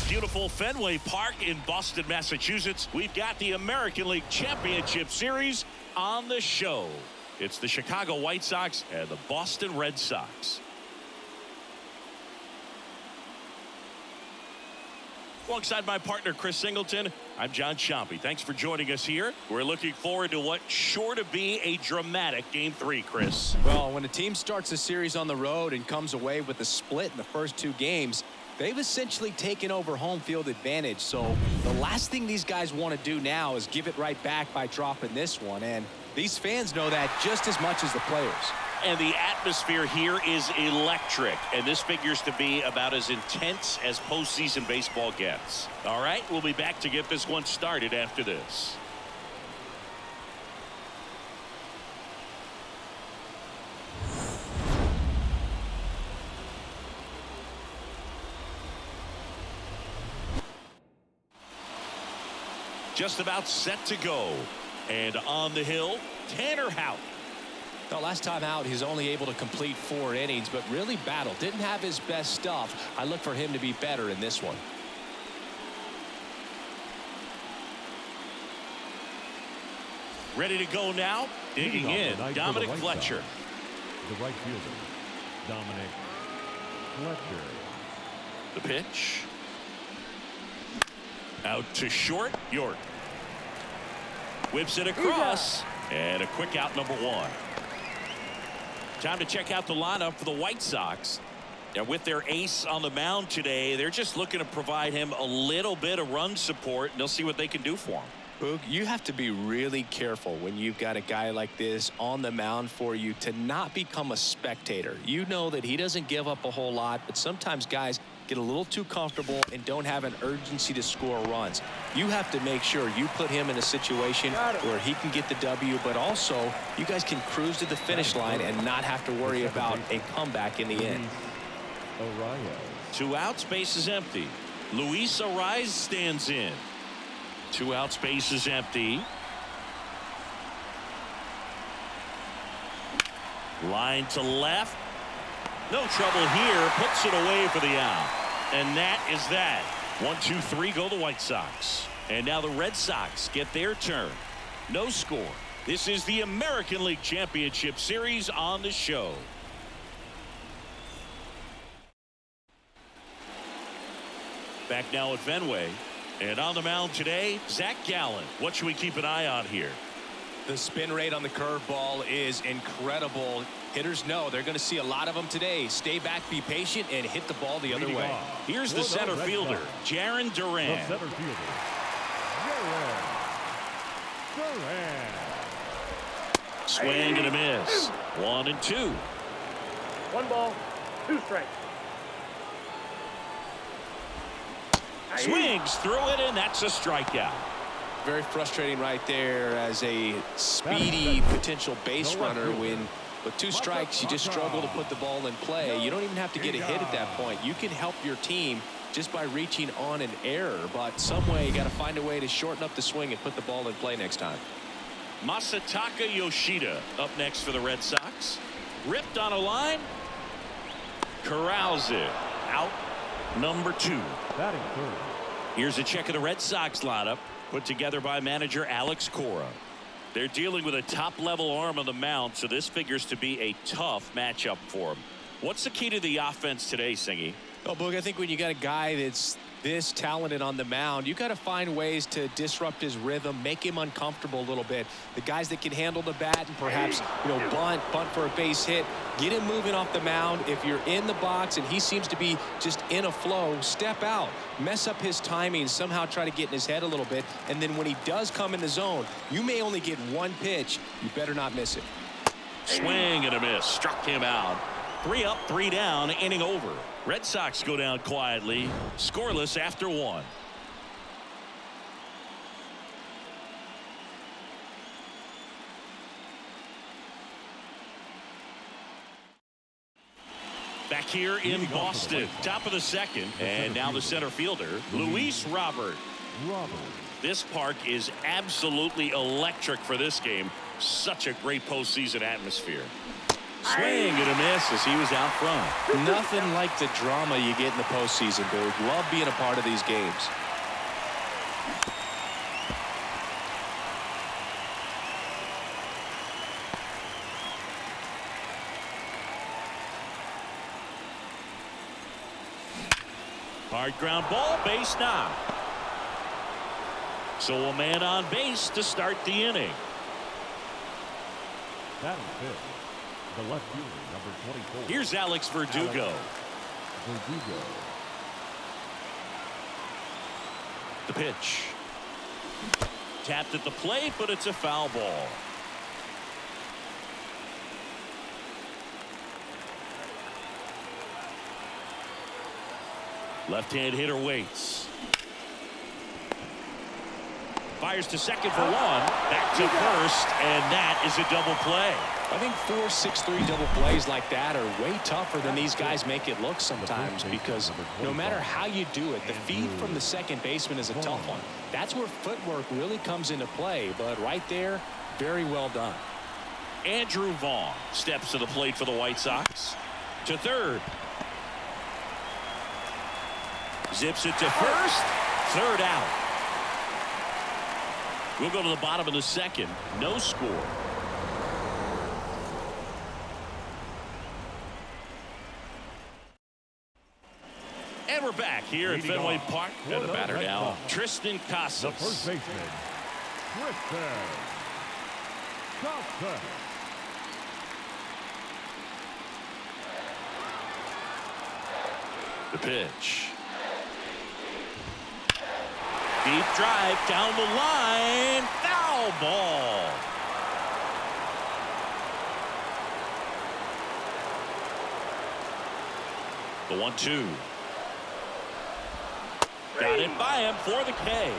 Beautiful Fenway Park in Boston, Massachusetts. We've got the American League Championship Series on the show. It's the Chicago White Sox and the Boston Red Sox. Alongside my partner, Chris Singleton, I'm John Chompy. Thanks for joining us here. We're looking forward to what's sure to be a dramatic Game 3, Chris. Well, when a team starts a series on the road and comes away with a split in the first 2 games, they've essentially taken over home field advantage. So the last thing these guys want to do now is give it right back by dropping this one. And these fans know that just as much as the players. And the atmosphere here is electric, and this figures to be about as intense as postseason baseball gets. All right, we'll be back to get this one started after this. Just about set to go, and on the hill, Tanner Houck. The last time out, he's only able to complete 4 innings, but really battled. Didn't have his best stuff. I look for him to be better in this one. Ready to go now. Digging in, Dominic Fletcher. The right fielder, Dominic Fletcher. The pitch. Out to short, York. Whips it across, and a quick out, number 1. Time to check out the lineup for the White Sox. And with their ace on the mound today, they're just looking to provide him a little bit of run support, and they'll see what they can do for him. Boog, you have to be really careful when you've got a guy like this on the mound for you to not become a spectator. You know that he doesn't give up a whole lot, but sometimes guys get a little too comfortable and don't have an urgency to score runs. You have to make sure you put him in a situation where he can get the W, but also you guys can cruise to the finish line and not have to worry about a comeback in the end. 2 outs, base is empty. Luis Ariz stands in. 2 outs, base is empty. Line to left. No trouble here. Puts it away for the out. And that is that. 1, 2, 3 go the White Sox. And now the Red Sox get their turn. No score. This is the American League Championship Series on the show. Back now at Fenway. And on the mound today, Zach Gallen. What should we keep an eye on here? The spin rate on the curveball is incredible. Hitters know they're going to see a lot of them today. Stay back, be patient, and hit the ball the other way. Here's the center fielder, Jarren Duran. The center fielder, Jarren Duran. Swing and a miss. 1 and 2. 1 ball, 2 strikes. Swings through it, and that's a strikeout. Very frustrating right there as a speedy potential base runner when with 2 strikes you just struggle to put the ball in play. You don't even have to get a hit at that point. You can help your team just by reaching on an error, but some way you got to find a way to shorten up the swing and put the ball in play next time. Masataka Yoshida up next for the Red Sox. Ripped on a line. Corrals it. Out number 2. Batting third. Here's a check of the Red Sox lineup put together by manager Alex Cora. They're dealing with a top-level arm on the mound, so this figures to be a tough matchup for them. What's the key to the offense today, Singy? Oh, Boog, I think when you got a guy that's this talented on the mound, you got to find ways to disrupt his rhythm, make him uncomfortable a little bit. The guys that can handle the bat and perhaps, bunt for a base hit, get him moving off the mound. If you're in the box and he seems to be just in a flow, step out, mess up his timing, somehow try to get in his head a little bit. And then when he does come in the zone, you may only get 1 pitch. You better not miss it. Swing and a miss. Struck him out. 3 up, 3 down, inning over. Red Sox go down quietly, scoreless after 1. Back here in Boston, top of the second, and now the center fielder, Luis Robert. This park is absolutely electric for this game. Such a great postseason atmosphere. Swing and a miss as he was out front. Nothing like the drama you get in the postseason, dude. Love being a part of these games. Hard ground ball, base knock. So a man on base to start the inning. Batting fifth, the left fielder, number 24. Here's Alex Verdugo. Verdugo. The pitch. Tapped at the plate, but it's a foul ball. Left-hand hitter waits. Fires to second for one. Back to first, and that is a double play. I think 4-6-3 double plays like that are way tougher than these guys make it look sometimes, because no matter how you do it, the feed from the second baseman is a tough one. That's where footwork really comes into play, but right there, very well done. Andrew Vaughn steps to the plate for the White Sox. To third. Zips it to first. Third out. We'll go to the bottom of the second. No score. And we're back here at Fenway Park. And the batter now, Tristan Casas. The first baseman, Tristan Casas. The pitch. Deep drive down the line. Foul ball. The 1-2. Got it by him for the K.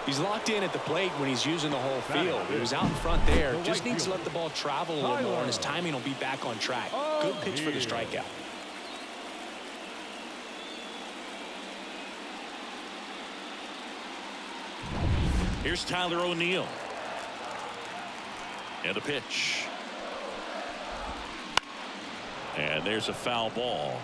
He's locked in at the plate when he's using the whole field. He was out in front there. Just needs to let the ball travel a little more, and his timing will be back on track. Good pitch for the strikeout. Here's Tyler O'Neill. And the pitch. And there's a foul ball.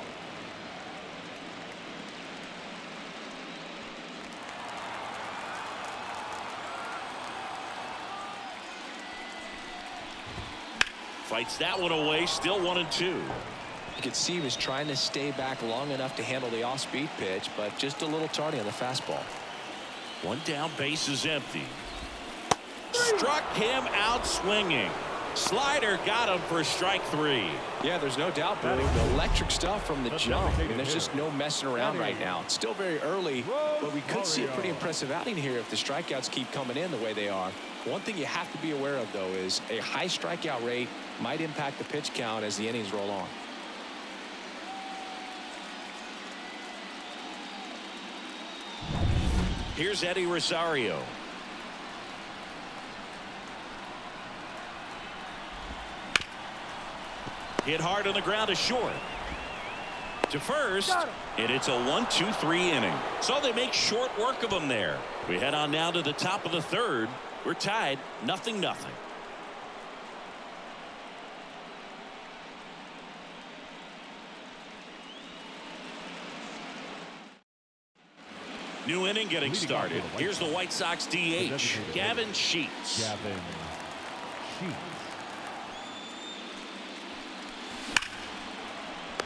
Fights that one away. Still 1-2. You could see he was trying to stay back long enough to handle the off-speed pitch, but just a little tardy on the fastball. One down, base is empty. Struck him out swinging. Slider got him for strike 3. Yeah, there's no doubt, Billy. Electric stuff from the jump. I mean, there's just no messing around right now. It's still very early, but we could see a pretty impressive outing here if the strikeouts keep coming in the way they are. One thing you have to be aware of, though, is a high strikeout rate might impact the pitch count as the innings roll on. Here's Eddie Rosario. Hit hard on the ground to short. To first, and it's a 1-2-3 inning. So they make short work of them there. We head on now to the top of the third. We're tied 0-0. New inning getting started. Here's the White Sox DH, Gavin Sheets. Gavin Sheets.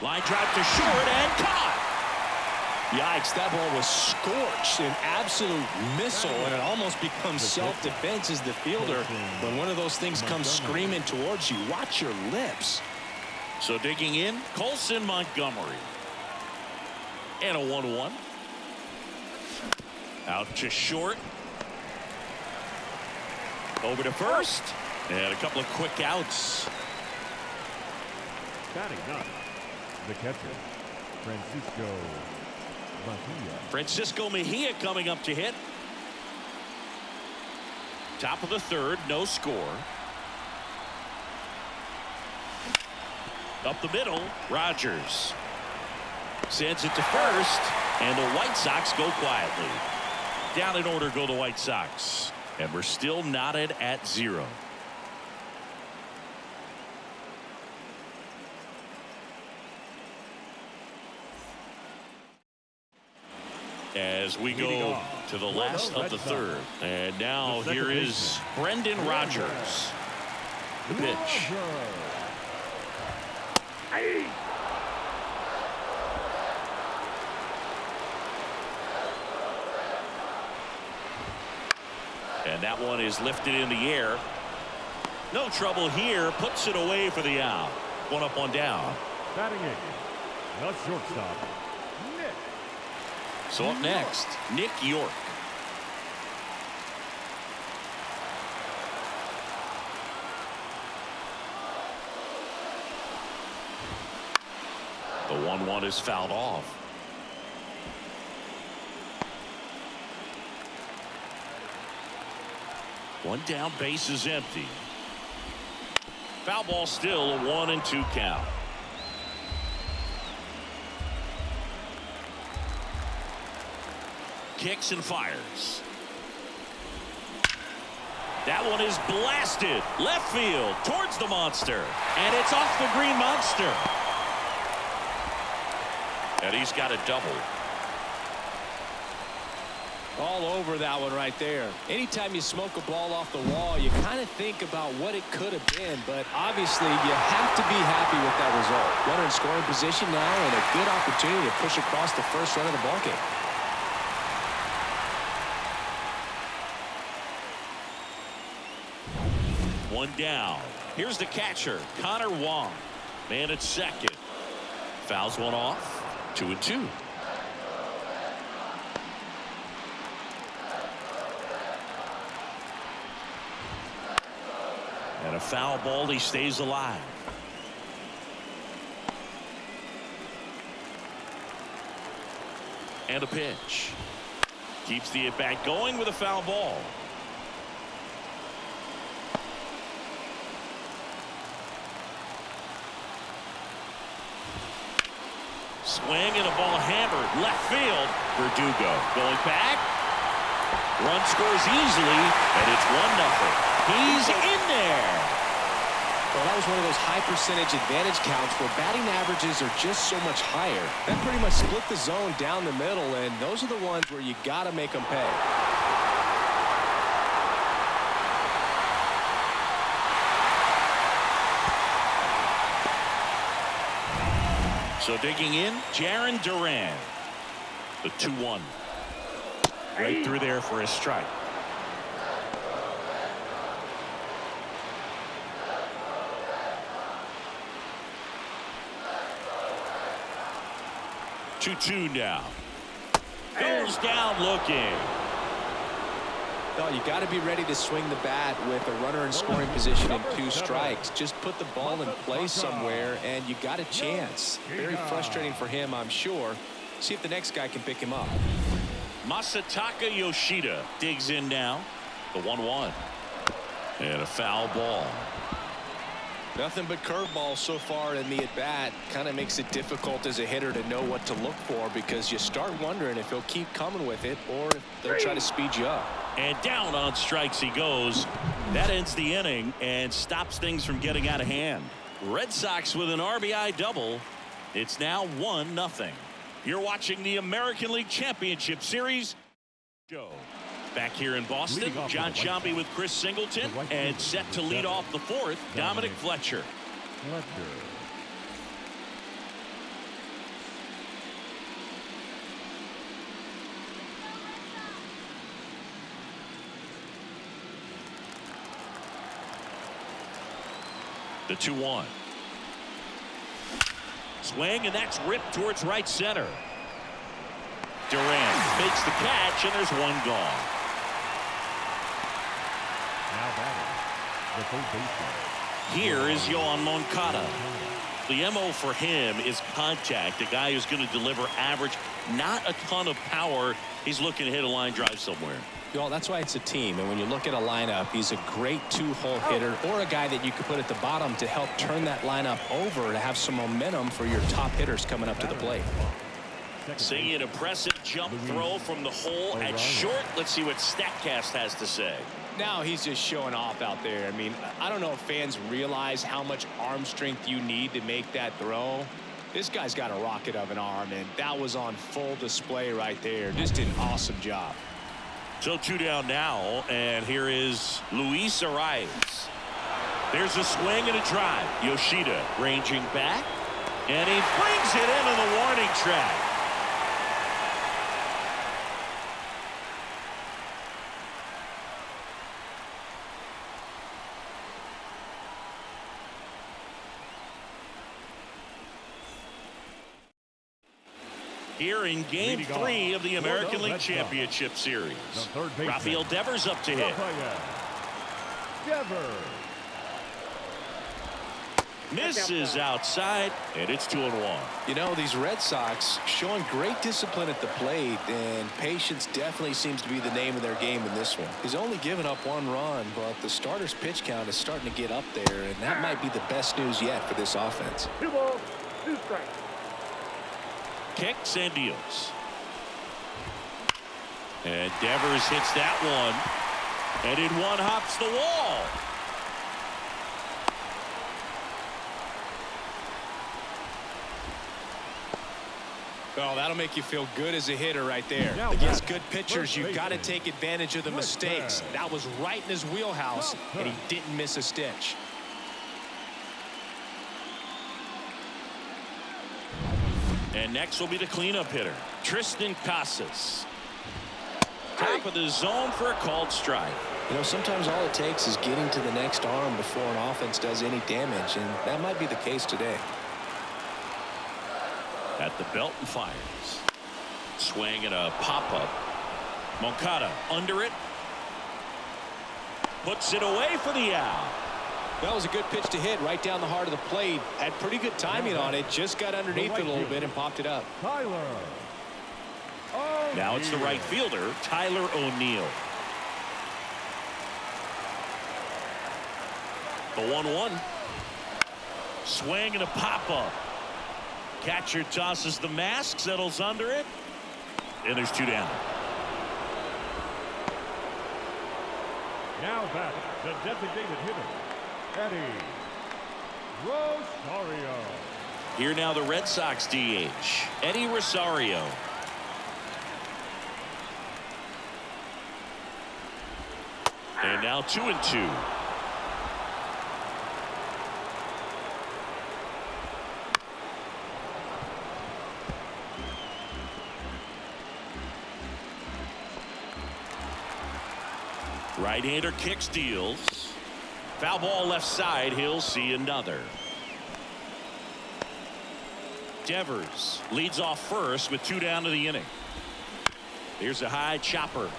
Line drive to short and caught. Yikes, that ball was scorched, an absolute missile, and it almost becomes self-defense as the fielder. When one of those things comes screaming towards you, watch your lips. So digging in, Colson Montgomery. And a 1-1. Out to short. Over to first. And a couple of quick outs. Batting ninth, the catcher, Francisco Mejia. Francisco Mejia coming up to hit. Top of the third, no score. Up the middle, Rogers. Sends it to first, and the White Sox go quietly. Down in order go the White Sox. And we're still knotted at 0. as we go to the last of the third. And now here is Brendan Rodgers. The pitch. And that one is lifted in the air. No trouble here. Puts it away for the out. One up, one down. Batting in, the shortstop, Nick. So up next, Nick York. The 1-1 is fouled off. One down, base is empty. Foul ball, still a 1-2 count. Kicks and fires. That one is blasted left field towards the monster, and it's off the green monster. And he's got a double. All over that one right there. Anytime you smoke a ball off the wall, you kind of think about what it could have been, but obviously you have to be happy with that result. Runner in scoring position now, and a good opportunity to push across the first run of the ballgame. One down. Here's the catcher, Connor Wong. Man at second. Fouls one off. 2-2. And a foul ball. He stays alive. And a pitch. Keeps the at-bat going with a foul ball. Swing and a ball hammered left field. Verdugo going back. Run scores easily, and it's 1-0. He's in there. Well, that was one of those high percentage advantage counts where batting averages are just so much higher. That pretty much split the zone down the middle, and those are the ones where you got to make them pay. So digging in, Jarren Duran. The 2-1. Right through there for a strike. Two now. Goes down looking. No, you got to be ready to swing the bat with a runner in scoring position and 2 strikes. Just put the ball in place somewhere, and you got a chance. Very frustrating for him, I'm sure. See if the next guy can pick him up. Masataka Yoshida digs in now. The 1-1. And a foul ball. Nothing but curveballs so far in the at-bat. Kind of makes it difficult as a hitter to know what to look for, because you start wondering if he'll keep coming with it or if they'll try to speed you up. And down on strikes he goes. That ends the inning and stops things from getting out of hand. Red Sox with an RBI double. It's now 1-0. You're watching the American League Championship Series. Joe. Back here in Boston, John Sciambi with Chris Singleton, and set to lead off the 4th, Dominic Fletcher. The 2-1. Swing, and that's ripped towards right center. Durant makes the catch, and there's one gone. Now batting, the third baseman. Here is Yoan Moncada. The MO for him is contact. A guy who's going to deliver average, not a ton of power. He's looking to hit a line drive somewhere. Well, that's why it's a team. And when you look at a lineup, he's a great 2-hole hitter, or a guy that you could put at the bottom to help turn that lineup over to have some momentum for your top hitters coming up to the plate. Seeing an impressive jump throw from the hole at short. Let's see what StatCast has to say. Now he's just showing off out there. I mean, I don't know if fans realize how much arm strength you need to make that throw. This guy's got a rocket of an arm, and that was on full display right there. Just an awesome job. So 2 down now, and here is Luis Arias. There's a swing and a drive. Yoshida ranging back, and he brings it into the warning track. Here in Game 3 of the American League Championship Series. Rafael Devers up to hit. Misses outside, and it's 2-1. You know, these Red Sox showing great discipline at the plate, and patience definitely seems to be the name of their game in this one. He's only given up 1 run, but the starter's pitch count is starting to get up there, and that might be the best news yet for this offense. 2 balls, 2 strikes. Kicks and deals. And Devers hits that one. And in one hops the wall. Oh, that'll make you feel good as a hitter right there. Against good pitchers, you've got to take advantage of the mistakes. That was right in his wheelhouse, and he didn't miss a stitch. And next will be the cleanup hitter, Tristan Casas. Top of the zone for a called strike. You know, sometimes all it takes is getting to the next arm before an offense does any damage, and that might be the case today. At the belt and fires. Swing and a pop-up. Moncada under it. Puts it away for the out. That was a good pitch to hit right down the heart of the plate. Had pretty good timing on it. Just got underneath it a little bit and popped it up. Now it's the right fielder, Tyler O'Neill. The 1-1. Swing and a pop-up. Catcher tosses the mask, settles under it, and there's 2 down. Now back, the designated hitter, Eddie Rosario. Here now the Red Sox DH, Eddie Rosario. And now 2-2. Right-hander kicks, deals. Foul ball left side. He'll see another. Devers leads off first with 2 down to the inning. Here's a high chopper.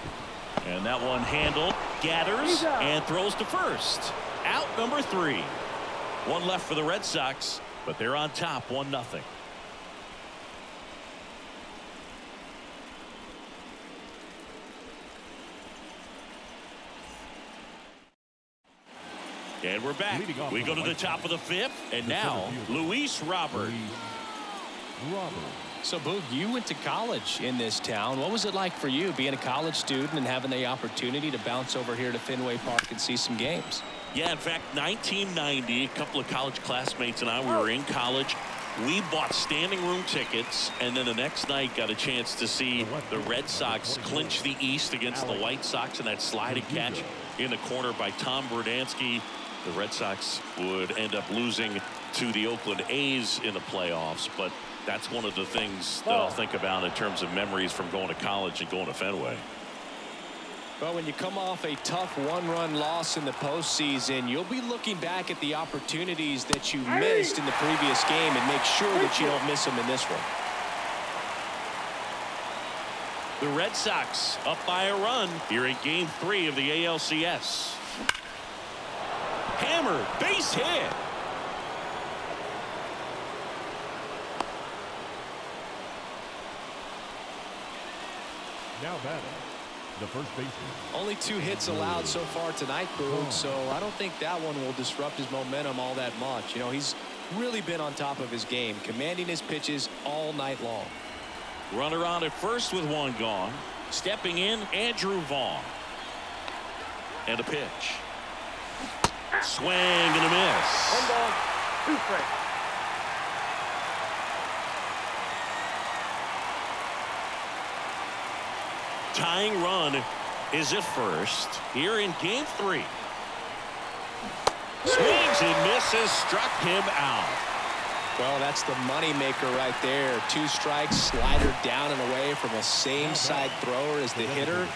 And that one handled. Gathers and throws to first. Out number 3. 1 left for the Red Sox, but they're on top 1-0. And we're back. We go to the top of the 5th, and now Luis Robert. So, Boog, you went to college in this town. What was it like for you being a college student and having the opportunity to bounce over here to Fenway Park and see some games? Yeah, in fact, 1990, a couple of college classmates and I, we were in college. We bought standing room tickets, and then the next night got a chance to see the Red Sox clinch the East against the White Sox in that sliding catch in the corner by Tom Verdansky. The Red Sox would end up losing to the Oakland A's in the playoffs, but that's one of the things that I'll think about in terms of memories from going to college and going to Fenway. Well, when you come off a tough 1-run loss in the postseason, you'll be looking back at the opportunities that you missed in the previous game and make sure that you don't miss them in this one. The Red Sox up by a run here in Game 3 of the ALCS. Hammered, base hit. Now batting, the first baseman. Only 2 hits allowed so far tonight, Boog, so I don't think that one will disrupt his momentum all that much. You know, he's really been on top of his game, commanding his pitches all night long. Runner on at first with 1 gone. Stepping in, Andrew Vaughn. And a pitch. Swing and a miss. 1 ball, 2 strikes. tying run is at first here in game 3. Swings and misses, struck him out. Well, that's the money maker right there. 2 strikes, slider down and away from a same side thrower as the hitter.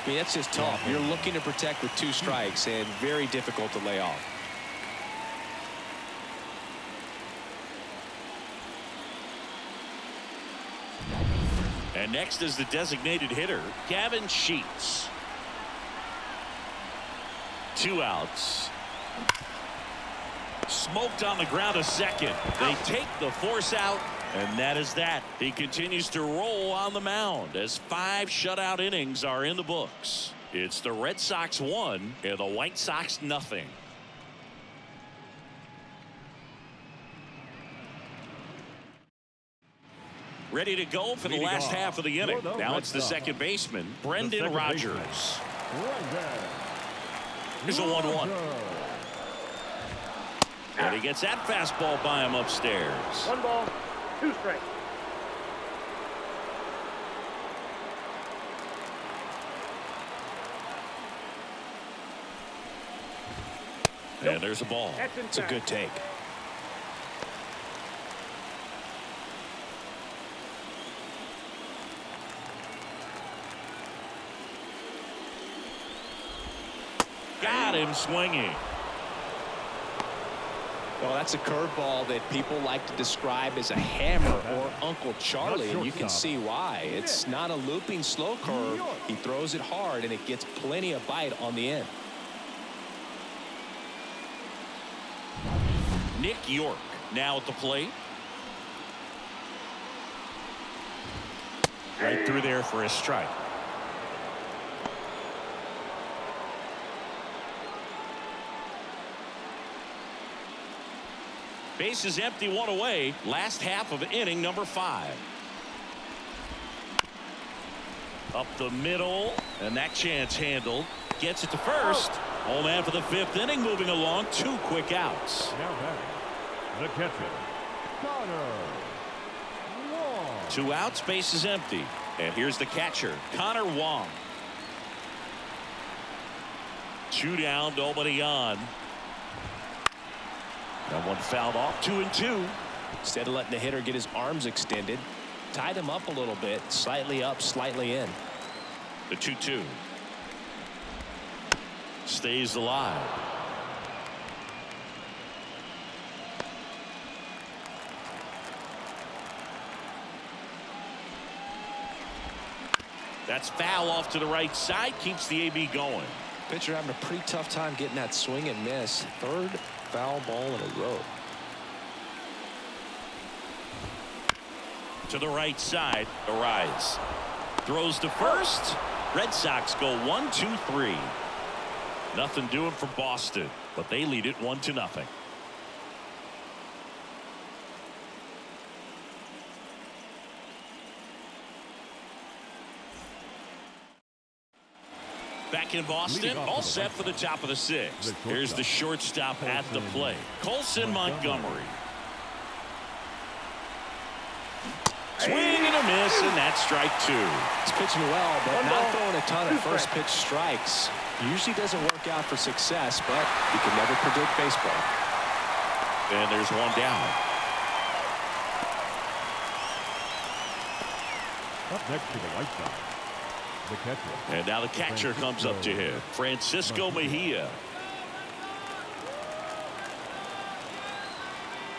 I mean, that's just tough. You're looking to protect with 2 strikes and very difficult to lay off. And next is the designated hitter, Gavin Sheets. 2 outs. Smoked on the ground a second. They take the force out, and that is that. He continues to roll on the mound as 5 shutout innings are in the books. It's the Red Sox 1 and the White Sox nothing. Ready to go for the last half of the inning. Now it's the second baseman, Brendan Rodgers. Here's a 1-1. And he gets that fastball by him upstairs. 1 ball, 2 strikes. And there's a ball. It's a good take. Got him swinging. Well, that's a curveball that people like to describe as a hammer or Uncle Charlie, and you can see why. It's not a looping slow curve. He throws it hard, and it gets plenty of bite on the end. Nick York now at the plate. Right through there for a strike. Base is empty, 1 away. Last half of inning number 5. Up the middle, and that chance handled. Gets it to first. Home man for the 5th inning, moving along. 2 quick outs. Now batting, the catcher, Connor. 2 outs, base is empty. And here's the catcher, Connor Wong. 2 down, nobody on. That one fouled off. 2-2. Instead of letting the hitter get his arms extended, tied him up a little bit, slightly up, slightly in. The 2-2 stays alive. That's foul off to the right side, keeps the AB going. Pitcher having a pretty tough time getting that swing and miss. 3rd foul ball in a row. To the right side, the rise. Throws to first. Red Sox go 1-2-3. Nothing doing for Boston, but they lead it 1-0. Back in Boston, all set for the top of the 6th. Here's the shortstop at the plate, Colson Montgomery. Swing and a miss, and that's strike 2. He's pitching well, but not throwing a ton of first pitch strikes. Usually doesn't work out for success, but you can never predict baseball. And there's 1 down. Up next to the White Sox, the catcher. And now the catcher comes up to him, Francisco Mejia.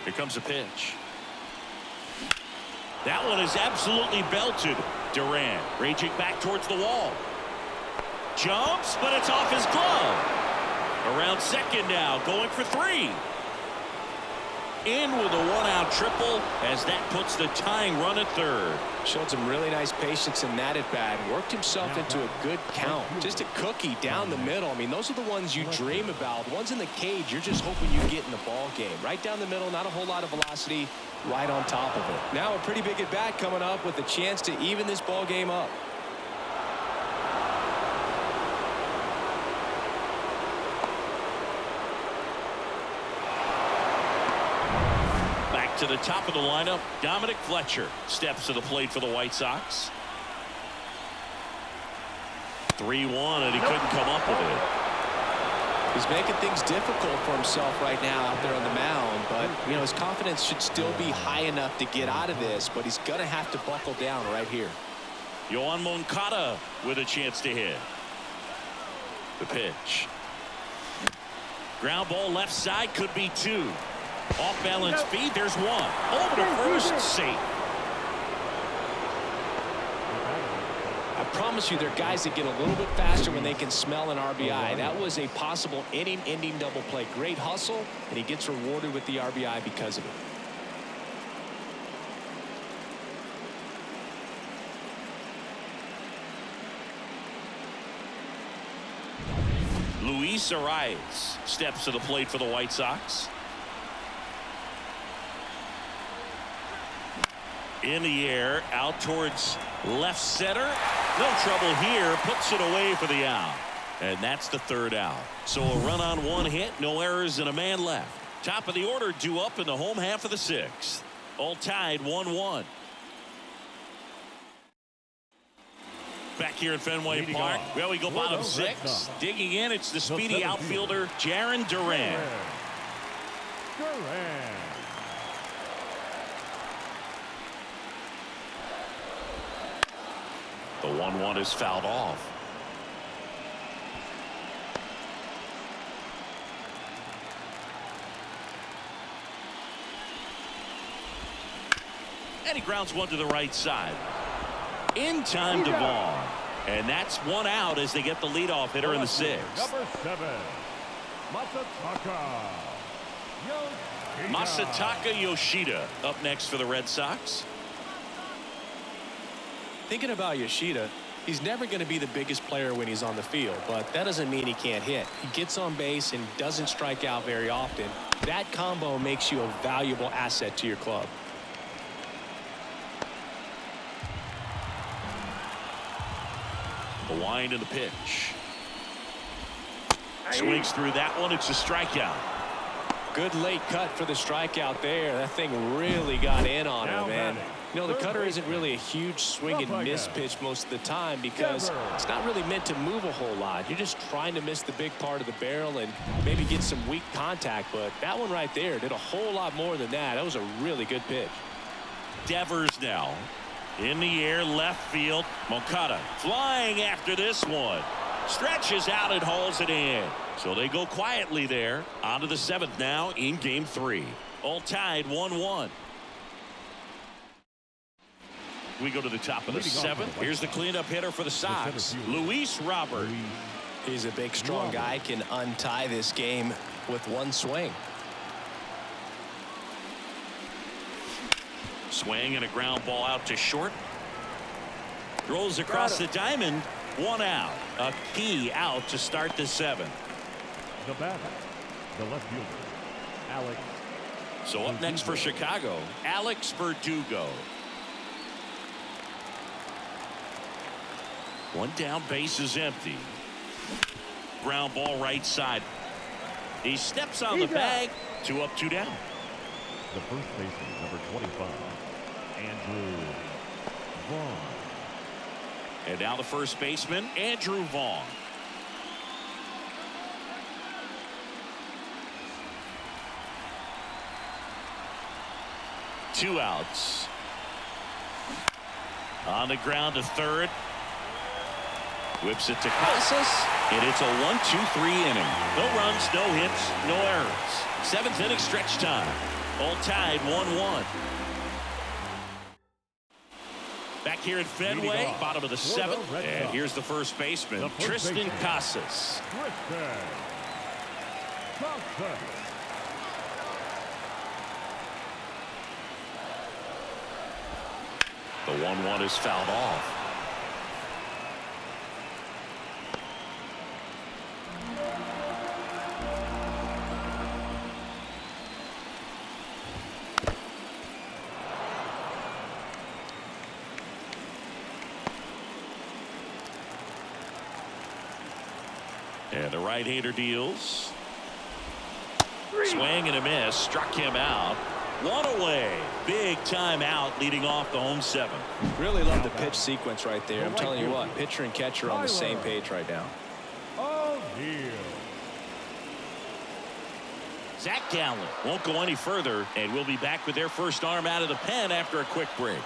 Here comes a pitch. That one is absolutely belted. Durant raging back towards the wall. Jumps, but it's off his glove. Around second now, going for 3. In with a 1-out triple as that puts the tying run at 3rd. Showed some really nice patience in that at bat. Worked himself into a good count. Just a cookie down the middle. I mean, those are the ones you dream about. Ones in the cage, you're just hoping you get in the ball game. Right down the middle, not a whole lot of velocity, right on top of it. Now a pretty big at bat coming up with a chance to even this ball game up. To the top of the lineup, Dominic Fletcher steps to the plate for the White Sox. 3-1, and he couldn't come up with it. He's making things difficult for himself right now out there on the mound, but you know his confidence should still be high enough to get out of this, but he's going to have to buckle down right here. Yoan Moncada with a chance to hit. The pitch. Ground ball left side, could be 2. Off balance feed, there's 1. Over to first, safe. I promise you, there are guys that get a little bit faster when they can smell an RBI. That was a possible inning-ending double play. Great hustle, and he gets rewarded with the RBI because of it. Luis Arias steps to the plate for the White Sox. In the air, out towards left center. No trouble here, puts it away for the out. And that's the 3rd out. So a run on 1 hit, no errors, and a man left. Top of the order due up in the home half of the 6th. All tied 1-1. Back here at Fenway Park. Well, we go bottom 6. Digging in, it's the speedy outfielder, Jarren Duran. The 1-1 is fouled off. And he grounds 1 to the right side. In time to Vaughn. And that's 1 out as they get the leadoff hitter in the 6th. Number 7, Masataka Yoshida. Masataka Yoshida up next for the Red Sox. Thinking about Yoshida, he's never going to be the biggest player when he's on the field, but that doesn't mean he can't hit. He gets on base and doesn't strike out very often. That combo makes you a valuable asset to your club. The wind and the pitch. Swings through that one. It's a strikeout. Good late cut for the strikeout there. That thing really got in on him, man. You know, the cutter isn't really a huge swing and miss pitch most of the time because it's not really meant to move a whole lot. You're just trying to miss the big part of the barrel and maybe get some weak contact. But that one right there did a whole lot more than that. That was a really good pitch. Devers now. In the air, left field. Moncada flying after this one. Stretches out and hauls it in. So they go quietly there. On to the 7th now in game 3. All tied 1-1. We go to the top of the 7th. Here's the cleanup hitter for the Sox, Luis Robert. He's a big, strong guy. Can untie this game with 1 swing. Swing and a ground ball out to short. Rolls across the diamond. 1 out. A key out to start the 7th. The batter, the left fielder, Alex. So up next for Chicago, Alex Verdugo. 1 down, base is empty. Ground ball right side. He steps on the bag. 2 up, 2 down. The first baseman, number 25, Andrew Vaughn. And now the first baseman, Andrew Vaughn. Two outs. On the ground to third. Whips it to Casas. And it's a 1-2-3 inning. No runs, no hits, no errors. 7th inning stretch time. All tied 1-1. Back here at Fenway, bottom of the 7th. And here's the first baseman, Tristan Casas. The 1-1 is fouled off. And the right-hander deals. Swing and a miss. Struck him out. One away. Big time out leading off the home 7th. Really love the pitch sequence right there. I'm telling you what, pitcher and catcher on the same page right now. Oh, dear. Zach Gallen won't go any further, and we'll be back with their first arm out of the pen after a quick break.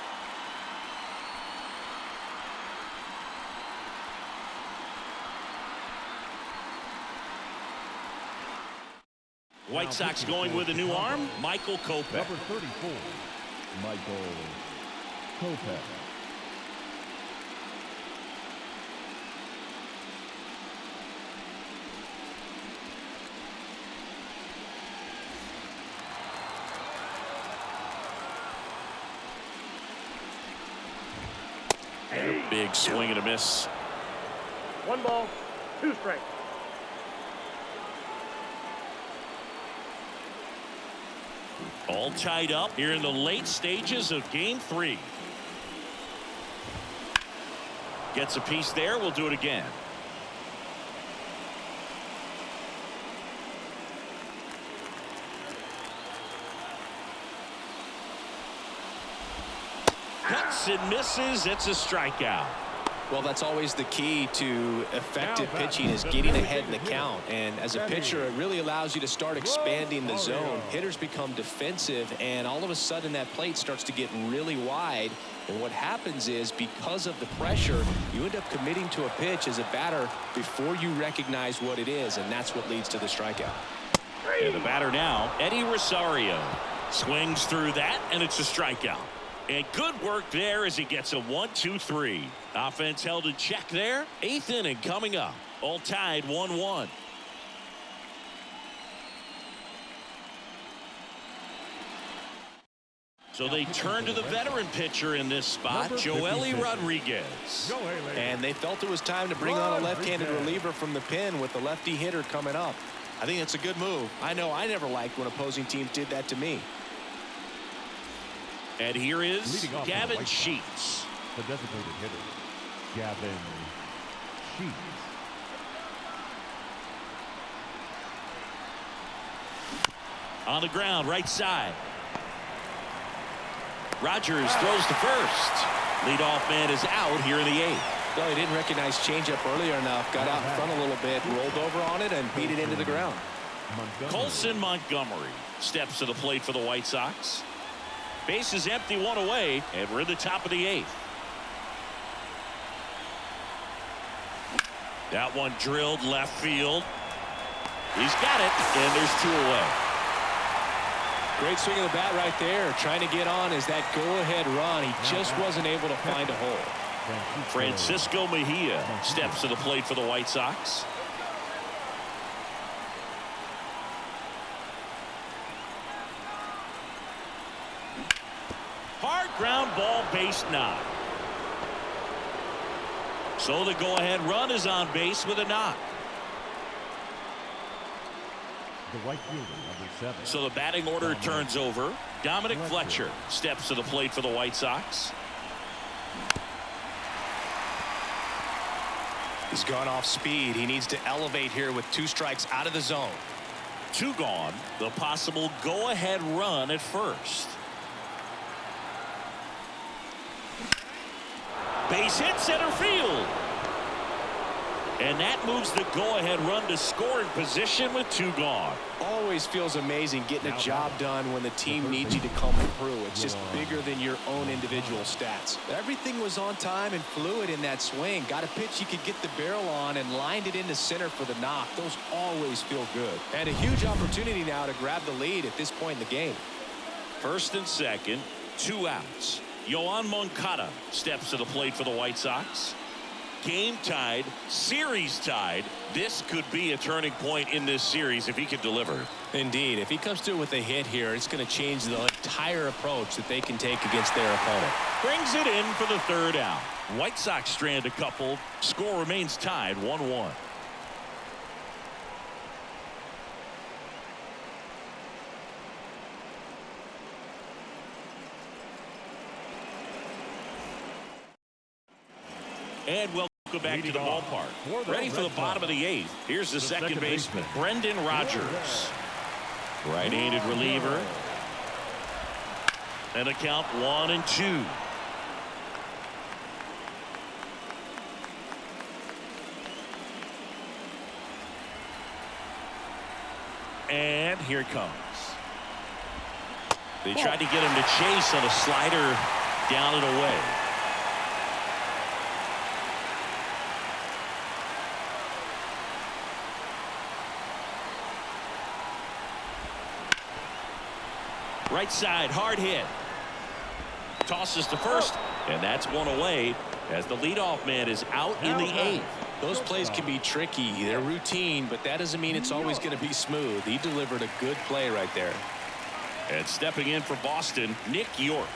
White Sox going with a new arm, Michael Kopech. Number 34, Michael Kopech. And a big swing and a miss. 1 ball, 2 strikes. All tied up here in the late stages of game 3. Gets a piece there. We'll do it again. Cuts and misses. It's a strikeout. Well, that's always the key to effective pitching, is getting ahead in the count. And as a pitcher, it really allows you to start expanding the zone. Hitters become defensive, and all of a sudden that plate starts to get really wide. And what happens is, because of the pressure, you end up committing to a pitch as a batter before you recognize what it is, and that's what leads to the strikeout. And the batter now, Eddie Rosario, swings through that, and it's a strikeout. And good work there as he gets a 1-2-3. Offense held in check there. 8th inning coming up. All tied 1-1. So they turn to the veteran pitcher in this spot, Joely Rodriguez. And they felt it was time to bring on a left-handed reliever from the pen with the lefty hitter coming up. I think it's a good move. I know I never liked when opposing teams did that to me. And here is Gavin Sheets. The designated hitter, Gavin Sheets. On the ground, right side. Rogers throws to first. Leadoff man is out here in the 8th. Well, he didn't recognize changeup earlier enough. Got out in front a little bit, rolled over on it, and beat it into the ground. Colson Montgomery steps to the plate for the White Sox. Base is empty, 1 away, and we're in the top of the 8th. That one drilled left field. He's got it, and there's 2 away. Great swing of the bat right there. Trying to get on as that go-ahead run. He just wasn't able to find a hole. Francisco Mejia steps to the plate for the White Sox. Hard ground ball, base knock. So the go-ahead run is on base with a knock. The right fielder, number 7. So the batting order turns over. Dominic Fletcher steps to the plate for the White Sox. He's gone off speed. He needs to elevate here with 2 strikes out of the zone. 2 gone. The possible go-ahead run at first. Base hit center field. And that moves the go-ahead run to scoring position with 2 gone. Always feels amazing getting a job done when the team needs you to come through. It's just bigger than your own individual stats. Everything was on time and fluid in that swing. Got a pitch you could get the barrel on and lined it into center for the knock. Those always feel good. And a huge opportunity now to grab the lead at this point in the game. First and second, 2 outs. Yoan Moncada steps to the plate for the White Sox. Game tied, series tied. This could be a turning point in this series if he can deliver. Indeed, if he comes through with a hit here, it's going to change the entire approach that they can take against their opponent. Brings it in for the 3rd out. White Sox strand a couple. Score remains tied 1-1. And welcome back to the ballpark. Ready for the bottom of the 8th. Here's the second baseman, Brendan Rodgers. Right-handed reliever. And a count 1-2. And here it comes. They tried to get him to chase on a slider down and away. Right side, hard hit. Tosses to first, and that's one away as the leadoff man is out in the 8th. Those plays can be tricky. They're routine, but that doesn't mean it's always going to be smooth. He delivered a good play right there. And stepping in for Boston, Nick York.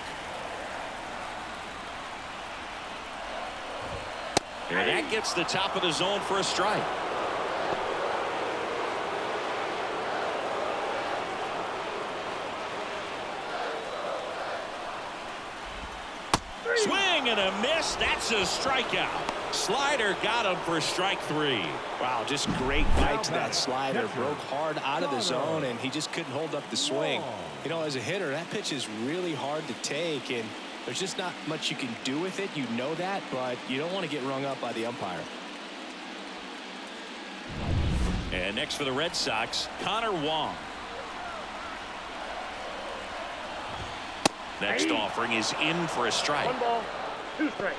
And that gets the top of the zone for a strike. Swing and a miss. That's a strikeout. Slider got him for strike 3. Wow, just great bite to that slider. Broke hard out of the zone, and he just couldn't hold up the swing. You know, as a hitter, that pitch is really hard to take, and there's just not much you can do with it. You know that, but you don't want to get rung up by the umpire. And next for the Red Sox, Connor Wong. Next offering is in for a strike. 1 ball, 2 strikes.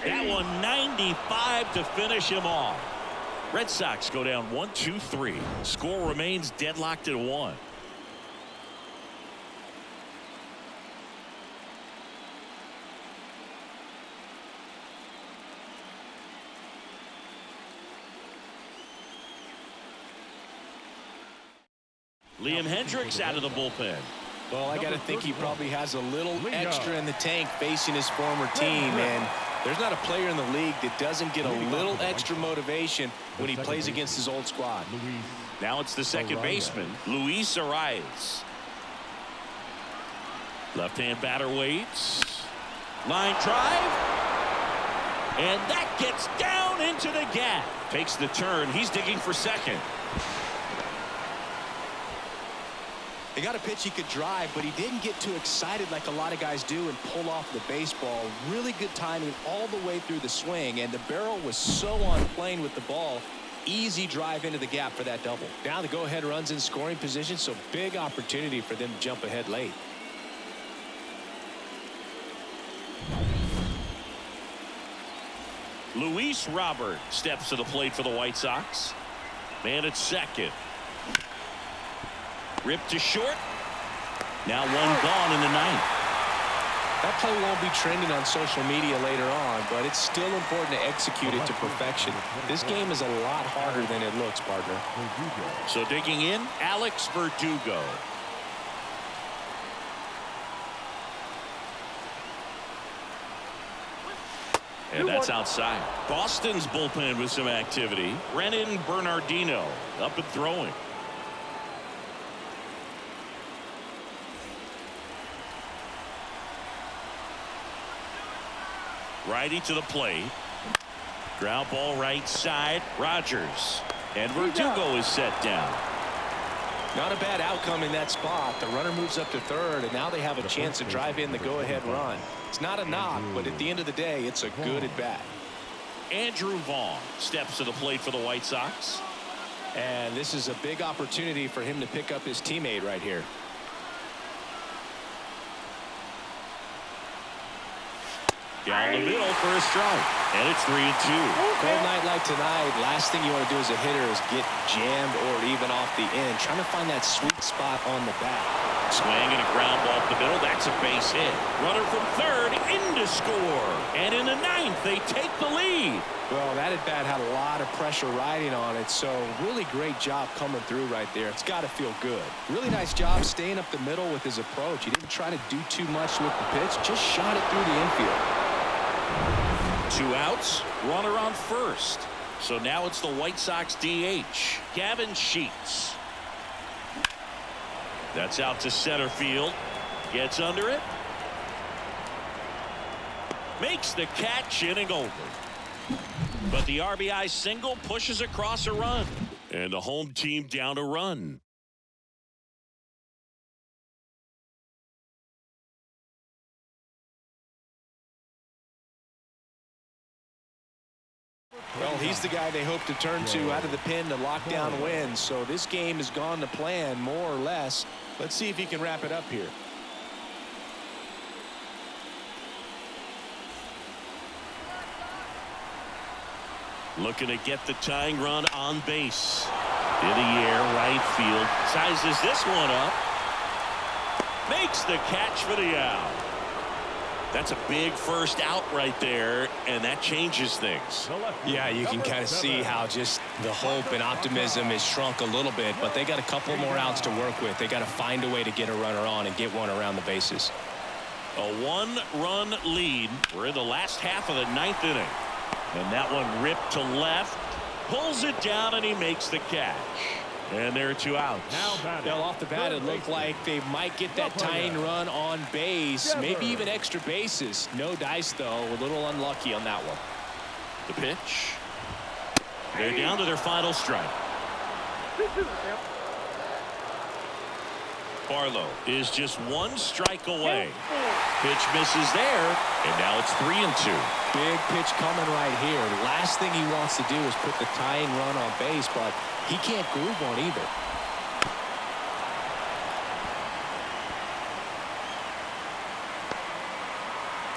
That one 95 to finish him off. Red Sox go down 1-2-3. Score remains deadlocked at 1. Liam Hendricks out of the bullpen. Well, I got to think he probably has a little extra in the tank facing his former team, and there's not a player in the league that doesn't get a little extra motivation when he plays against his old squad. Now it's the second baseman, Luis Arias. Left-hand batter waits. Line drive. And that gets down into the gap. Takes the turn. He's digging for second. He got a pitch he could drive, but he didn't get too excited like a lot of guys do and pull off the baseball. Really good timing all the way through the swing, and the barrel was so on plane with the ball. Easy drive into the gap for that double. Now the go-ahead runs in scoring position, so big opportunity for them to jump ahead late. Luis Robert steps to the plate for the White Sox. Man at second. Ripped to short. Now one gone in the 9th. That play won't be trending on social media later on, but it's still important to execute it to perfection. This game is a lot harder than it looks, partner. So digging in, Alex Verdugo. And that's outside. Boston's bullpen with some activity. Renan Bernardino up and throwing. Righty to the plate. Ground ball right side. Rogers. And Verdugo is set down. Not a bad outcome in that spot. The runner moves up to third, and now they have a chance to drive in the go-ahead run. It's not a knock, but at the end of the day, it's a good at-bat. Andrew Vaughn steps to the plate for the White Sox. And this is a big opportunity for him to pick up his teammate right here. Down the middle for a strike. And it's 3-2. Cold night like tonight, last thing you want to do as a hitter is get jammed or even off the end. Trying to find that sweet spot on the bat. Swing and a ground ball up the middle. That's a base hit. Runner from third in to score. And in the 9th, they take the lead. Well, that at bat had a lot of pressure riding on it, so really great job coming through right there. It's got to feel good. Really nice job staying up the middle with his approach. He didn't try to do too much with the pitch, just shot it through the infield. 2 outs, runner on first. So now it's the White Sox DH, Gavin Sheets. That's out to center field. Gets under it. Makes the catch, inning over. But the RBI single pushes across a run. And the home team down a run. Well, he's the guy they hope to turn to out of the pen to lock down wins. So this game has gone to plan, more or less. Let's see if he can wrap it up here. Looking to get the tying run on base. In the air, right field. Sizes this one up. Makes the catch for the out. That's a big first out right there, and that changes things. Yeah, you can kind of see how just the hope and optimism is shrunk a little bit, but they got a couple more outs to work with. They got to find a way to get a runner on and get one around the bases. A one-run lead. We're in the last half of the ninth inning. And that one ripped to left. Pulls it down, and he makes the catch. And there are two outs. Well, off the bat, it looked like they might get that tying run on base, maybe even extra bases. No dice, though. A little unlucky on that one. The pitch. They're down to their final strike. Barlow is just one strike away. Pitch misses there, and now it's 3-2. Big pitch coming right here. Last thing he wants to do is put the tying run on base, but he can't groove one either.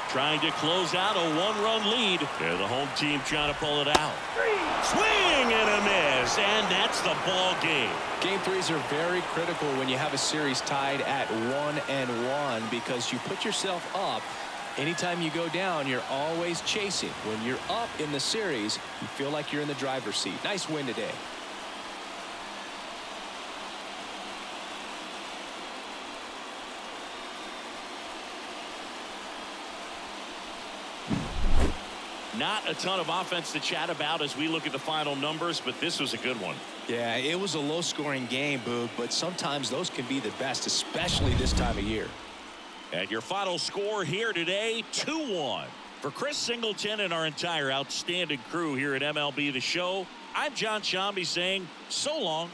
Trying to close out a one-run lead. And the home team trying to pull it out. Swing and a miss, and that's the ball game. Game threes are very critical when you have a series tied at 1-1 because you put yourself up. Anytime you go down, you're always chasing. When you're up in the series, you feel like you're in the driver's seat. Nice win today. Not a ton of offense to chat about as we look at the final numbers, but this was a good one. Yeah, it was a low-scoring game, Boog, but sometimes those can be the best, especially this time of year. And your final score here today, 2-1. For Chris Singleton and our entire outstanding crew here at MLB The Show, I'm John Shambi saying so long.